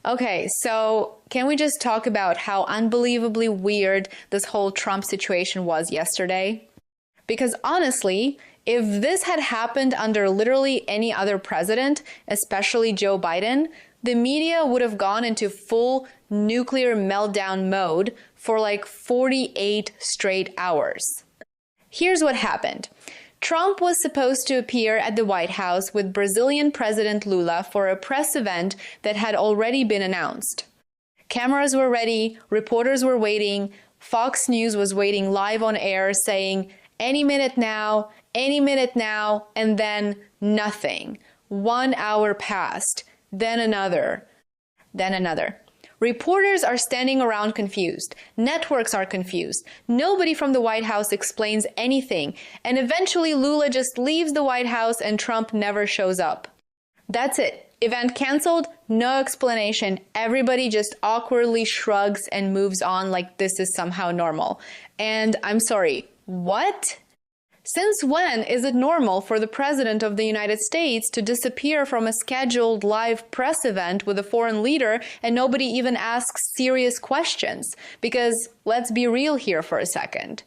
Okay, so can we just talk about how unbelievably weird this whole Trump situation was yesterday? Because honestly, if this had happened under literally any other president, especially Joe Biden, the media would have gone into full nuclear meltdown mode for like 48 straight hours. Here's what happened. Trump was supposed to appear at the White House with Brazilian President Lula for a press event that had already been announced. Cameras were ready, reporters were waiting, Fox News was waiting live on air saying, any minute now, and then nothing. 1 hour passed, then another. Reporters are standing around confused. Networks are confused. Nobody from the White House explains anything. And eventually Lula just leaves the White House and Trump never shows up. That's it. Event canceled, no explanation. Everybody just awkwardly shrugs and moves on like this is somehow normal. And I'm sorry, what? Since when is it normal for the President of the United States to disappear from a scheduled live press event with a foreign leader and nobody even asks serious questions? Because let's be real here for a second.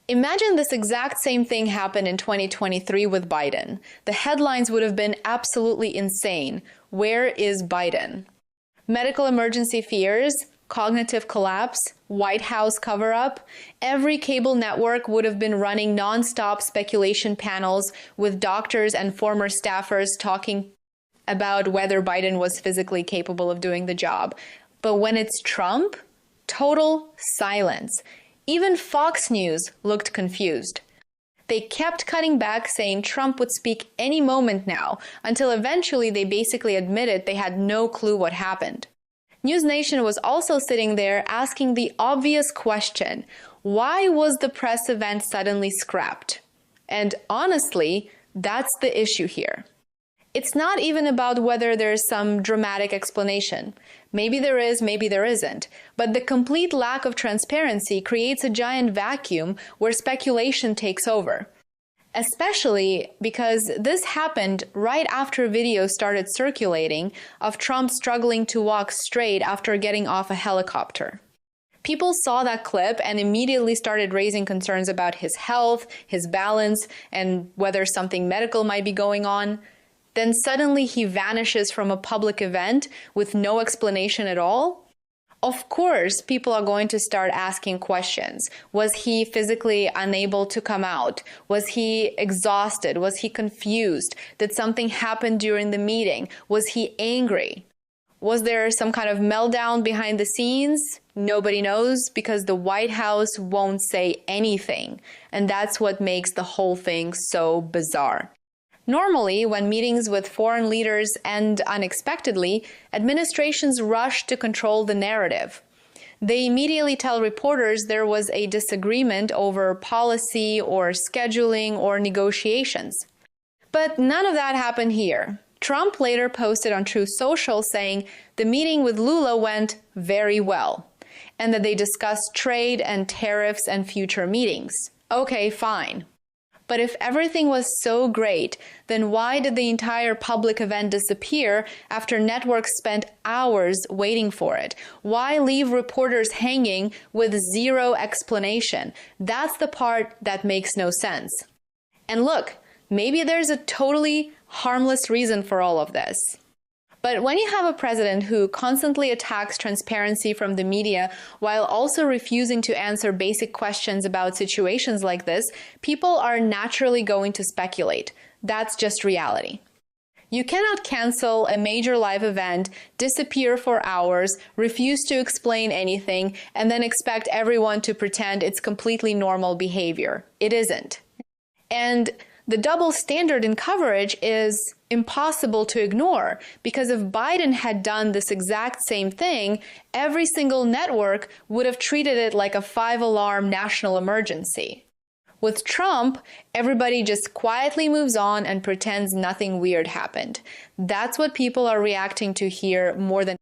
Imagine this exact same thing happened in 2023 with Biden. The headlines would have been absolutely insane. Where is Biden? Medical emergency fears, cognitive collapse, White House cover-up. Every cable network would have been running non-stop speculation panels with doctors and former staffers talking about whether Biden was physically capable of doing the job. But when it's Trump, total silence. Even Fox News looked confused. They kept cutting back saying Trump would speak any moment now, until eventually they basically admitted they had no clue what happened. News Nation was also sitting there asking the obvious question, why was the press event suddenly scrapped? And honestly, that's the issue here. It's not even about whether there's some dramatic explanation. Maybe there is, maybe there isn't. But the complete lack of transparency creates a giant vacuum where speculation takes over. Especially because this happened right after videos started circulating of Trump struggling to walk straight after getting off a helicopter. People saw that clip and immediately started raising concerns about his health, his balance, and whether something medical might be going on. Then suddenly he vanishes from a public event with no explanation at all. Of course, people are going to start asking questions. Was he physically unable to come out? Was he exhausted? Was he confused? Did something happen during the meeting? Was he angry? Was there some kind of meltdown behind the scenes? Nobody knows because the White House won't say anything. And that's what makes the whole thing so bizarre. Normally, when meetings with foreign leaders end unexpectedly, administrations rush to control the narrative. They immediately tell reporters there was a disagreement over policy or scheduling or negotiations. But none of that happened here. Trump later posted on Truth Social saying the meeting with Lula went very well, and that they discussed trade and tariffs and future meetings. Okay, fine. But if everything was so great, then why did the entire public event disappear after networks spent hours waiting for it? Why leave reporters hanging with zero explanation? That's the part that makes no sense. And look, maybe there's a totally harmless reason for all of this. But when you have a president who constantly attacks transparency from the media while also refusing to answer basic questions about situations like this, people are naturally going to speculate. That's just reality. You cannot cancel a major live event, disappear for hours, refuse to explain anything, and then expect everyone to pretend it's completely normal behavior. It isn't. And the double standard in coverage is impossible to ignore, because if Biden had done this exact same thing, every single network would have treated it like a 5-alarm national emergency. With Trump, everybody just quietly moves on and pretends nothing weird happened. That's what people are reacting to here more than